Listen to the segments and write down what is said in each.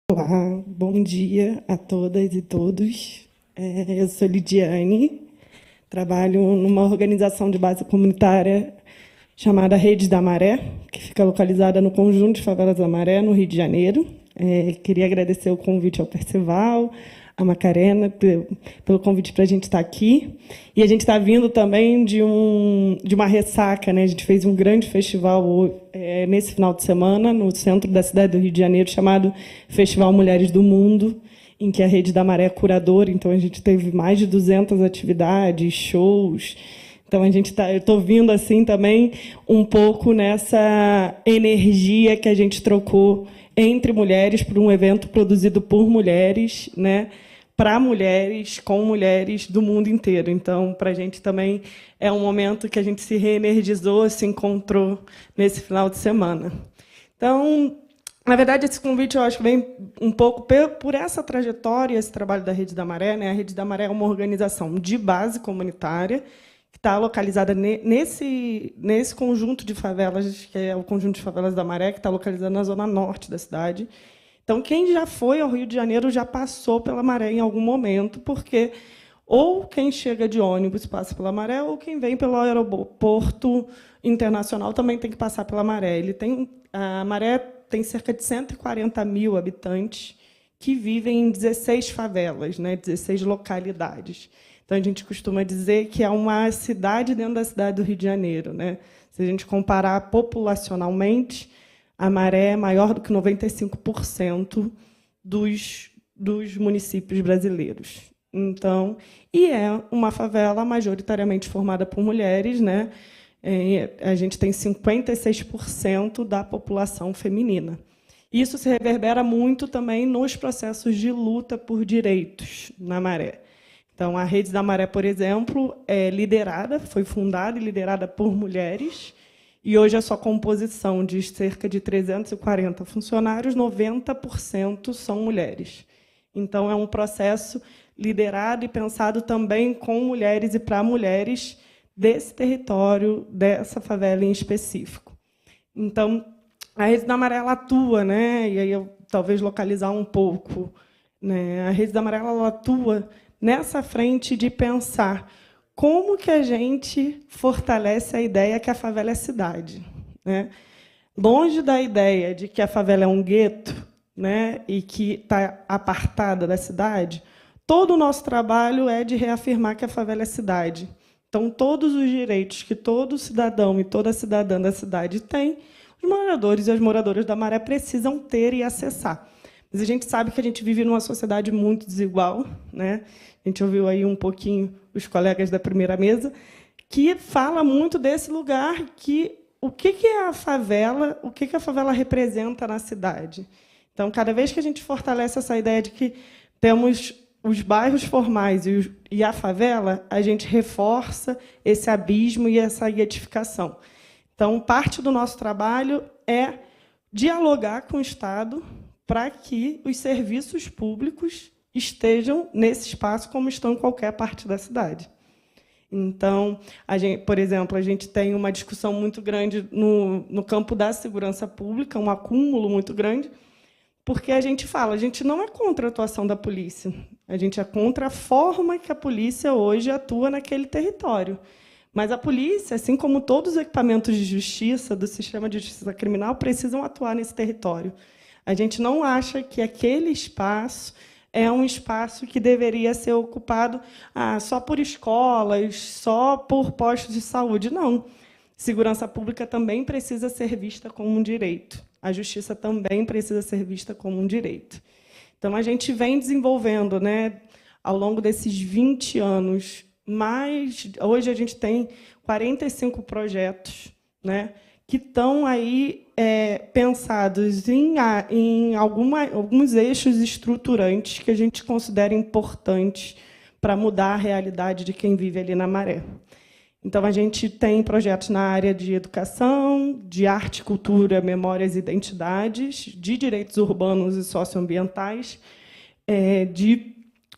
Olá, bom dia a todas e todos. Eu sou Lidiane, trabalho numa organização de base comunitária chamada Rede da Maré, que fica localizada no Conjunto de Favelas da Maré, no Rio de Janeiro. Queria agradecer o convite ao Percival, a Macarena, pelo convite para a gente estar aqui. E a gente está vindo também de uma ressaca, né? A gente fez um grande festival nesse final de semana, no centro da cidade do Rio de Janeiro, chamado Festival Mulheres do Mundo, em que a Rede da Maré é curadora. Então, a gente teve mais de 200 atividades, shows. Então, eu estou vindo assim também um pouco nessa energia que a gente trocou entre mulheres para um evento produzido por mulheres, né, para mulheres, com mulheres do mundo inteiro. Então, para a gente também é um momento que a gente se reenergizou, se encontrou nesse final de semana. Então, na verdade, esse convite eu acho que vem um pouco por essa trajetória, esse trabalho da Rede da Maré, né? A Rede da Maré é uma organização de base comunitária que está localizada nesse conjunto de favelas, que é o Conjunto de Favelas da Maré, que está localizado na zona norte da cidade. Então, quem já foi ao Rio de Janeiro já passou pela Maré em algum momento, porque ou quem chega de ônibus passa pela Maré, ou quem vem pelo aeroporto internacional também tem que passar pela Maré. A Maré tem cerca de 140 mil habitantes que vivem em 16 favelas, né, 16 localidades. Então, a gente costuma dizer que é uma cidade dentro da cidade do Rio de Janeiro, né? Se a gente comparar populacionalmente, a Maré é maior do que 95% dos municípios brasileiros. Então, e é uma favela majoritariamente formada por mulheres, né? A gente tem 56% da população feminina. Isso se reverbera muito também nos processos de luta por direitos na Maré. Então, a Rede da Maré, por exemplo, foi fundada e liderada por mulheres, e hoje a sua composição de cerca de 340 funcionários, 90% são mulheres. Então, é um processo liderado e pensado também com mulheres e para mulheres desse território, dessa favela em específico. Então, a Rede da Maré ela atua, né? E aí eu talvez localizar um pouco, né? A Rede da Maré ela atua nessa frente de pensar como que a gente fortalece a ideia que a favela é cidade, né? Longe da ideia de que a favela é um gueto, né, e que está apartada da cidade, todo o nosso trabalho é de reafirmar que a favela é cidade. Então, todos os direitos que todo cidadão e toda cidadã da cidade tem, os moradores e as moradoras da Maré precisam ter e acessar. Mas a gente sabe que a gente vive numa sociedade muito desigual, né? A gente ouviu aí um pouquinho os colegas da primeira mesa, que fala muito desse lugar que o que é a favela, o que a favela representa na cidade. Então, cada vez que a gente fortalece essa ideia de que temos os bairros formais e a favela, a gente reforça esse abismo e essa identificação. Então, parte do nosso trabalho é dialogar com o Estado para que os serviços públicos estejam nesse espaço como estão em qualquer parte da cidade. Então, por exemplo, a gente tem uma discussão muito grande no campo da segurança pública, um acúmulo muito grande, porque a gente não é contra a atuação da polícia, a gente é contra a forma que a polícia hoje atua naquele território. Mas a polícia, assim como todos os equipamentos de justiça, do sistema de justiça criminal, precisam atuar nesse território. A gente não acha que aquele espaço é um espaço que deveria ser ocupado só por escolas, só por postos de saúde. Não. Segurança pública também precisa ser vista como um direito. A justiça também precisa ser vista como um direito. Então, a gente vem desenvolvendo, né, ao longo desses 20 anos, hoje a gente tem 45 projetos, né, que estão aí pensados em alguns eixos estruturantes que a gente considera importantes para mudar a realidade de quem vive ali na Maré. Então, a gente tem projetos na área de educação, de arte, cultura, memórias e identidades, de direitos urbanos e socioambientais, de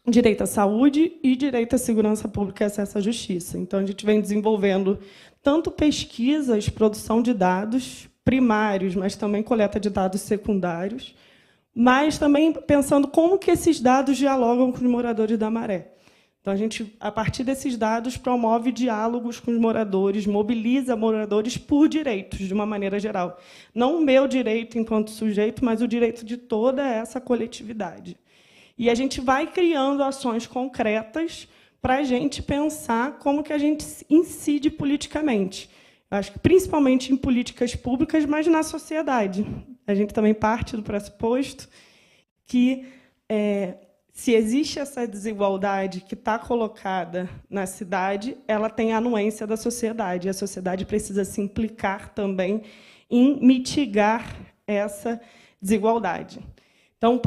direito à saúde e direito à segurança pública e acesso à justiça. Então, a gente vem desenvolvendo tanto pesquisas, produção de dados primários, mas também coleta de dados secundários, mas também pensando como que esses dados dialogam com os moradores da Maré. Então, a gente, a partir desses dados, promove diálogos com os moradores, mobiliza moradores por direitos, de uma maneira geral. Não o meu direito enquanto sujeito, mas o direito de toda essa coletividade. E a gente vai criando ações concretas para a gente pensar como que a gente incide politicamente. Acho que principalmente em políticas públicas, mas na sociedade. A gente também parte do pressuposto que se existe essa desigualdade que está colocada na cidade, ela tem a anuência da sociedade. E a sociedade precisa se implicar também em mitigar essa desigualdade. Então,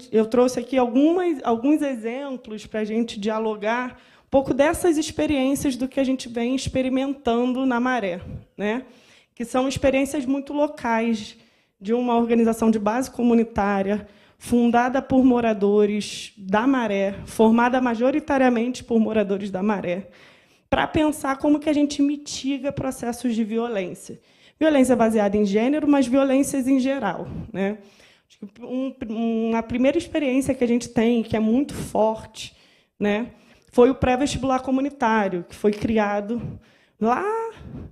eu trouxe aqui alguns exemplos para a gente dialogar um pouco dessas experiências do que a gente vem experimentando na Maré, né? Que são experiências muito locais, de uma organização de base comunitária, fundada por moradores da Maré, formada majoritariamente por moradores da Maré, para pensar como que a gente mitiga processos de violência. Violência baseada em gênero, mas violências em geral, né? Acho que uma primeira experiência que a gente tem, que é muito forte, né, foi o pré-vestibular comunitário, que foi criado lá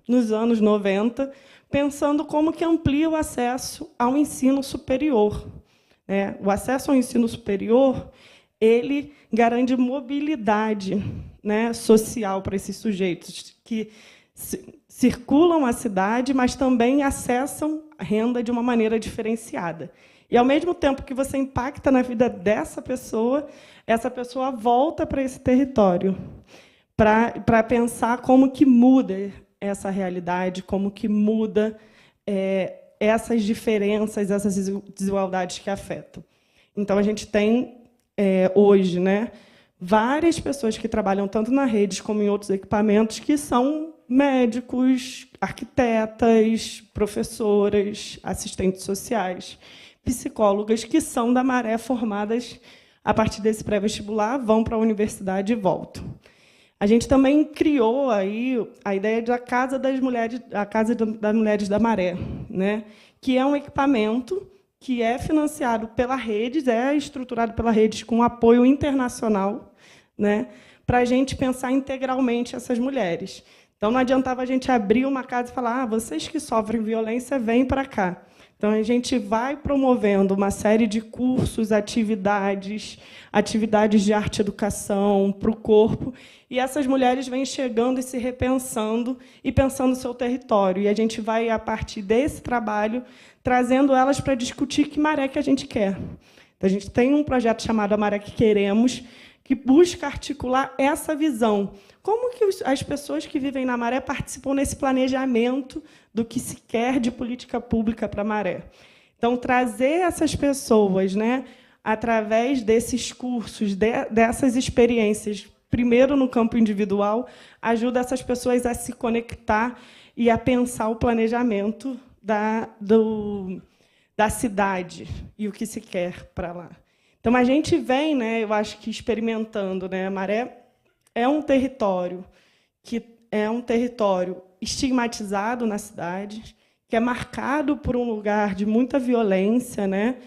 nos anos 90, pensando como que amplia o acesso ao ensino superior. O acesso ao ensino superior, ele garante mobilidade, né, social para esses sujeitos que circulam a cidade, mas também acessam a renda de uma maneira diferenciada. E, ao mesmo tempo que você impacta na vida dessa pessoa, essa pessoa volta para esse território para pensar como que muda essa realidade, como que muda essas diferenças, essas desigualdades que afetam. Então, a gente tem, hoje, né, várias pessoas que trabalham tanto na rede como em outros equipamentos que são médicos, arquitetas, professoras, assistentes sociais, psicólogas que são da Maré, formadas a partir desse pré-vestibular, vão para a universidade e voltam. A gente também criou aí a ideia da Casa das Mulheres, a Casa das Mulheres da Maré, né? Que é um equipamento que é financiado pela Redes, é estruturado pela Redes com apoio internacional, né? Para a gente pensar integralmente essas mulheres. Então, não adiantava a gente abrir uma casa e falar: vocês que sofrem violência, vêm para cá. Então, a gente vai promovendo uma série de cursos, atividades de arte-educação para o corpo, e essas mulheres vêm chegando e se repensando e pensando o seu território. E a gente vai, a partir desse trabalho, trazendo elas para discutir que Maré que a gente quer. Então, a gente tem um projeto chamado A Maré que Queremos, que busca articular essa visão. Como que as pessoas que vivem na Maré participam nesse planejamento do que se quer de política pública para a Maré? Então, trazer essas pessoas, né, através desses cursos, dessas experiências, primeiro no campo individual, ajuda essas pessoas a se conectar e a pensar o planejamento da cidade e o que se quer para lá. Então, a gente vem, né, eu acho que experimentando, né, a Maré é um território que é um território estigmatizado na cidade, que é marcado por um lugar de muita violência, né?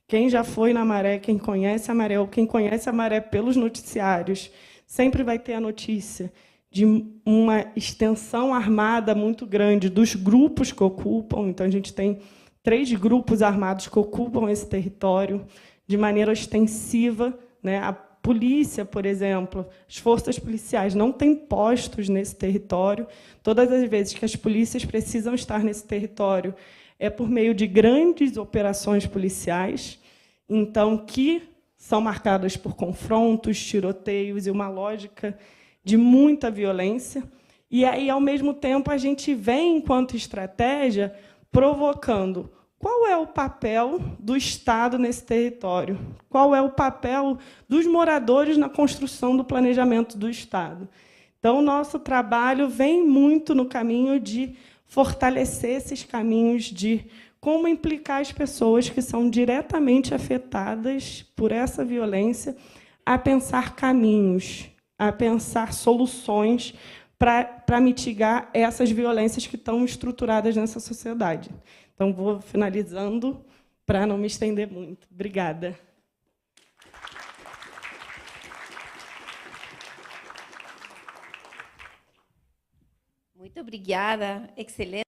Quem já foi na Maré, quem conhece a Maré, ou quem conhece a Maré pelos noticiários, sempre vai ter a notícia de uma extensão armada muito grande dos grupos que ocupam. Então, a gente tem 3 grupos armados que ocupam esse território de maneira ostensiva, né? A polícia, por exemplo, as forças policiais não têm postos nesse território. Todas as vezes que as polícias precisam estar nesse território é por meio de grandes operações policiais, então, que são marcadas por confrontos, tiroteios e uma lógica de muita violência. E aí, ao mesmo tempo, a gente vem, enquanto estratégia, provocando: qual é o papel do Estado nesse território? Qual é o papel dos moradores na construção do planejamento do Estado? Então, o nosso trabalho vem muito no caminho de fortalecer esses caminhos de como implicar as pessoas que são diretamente afetadas por essa violência a pensar caminhos, a pensar soluções para mitigar essas violências que estão estruturadas nessa sociedade. Então, vou finalizando para não me estender muito. Obrigada. Muito obrigada, excelente.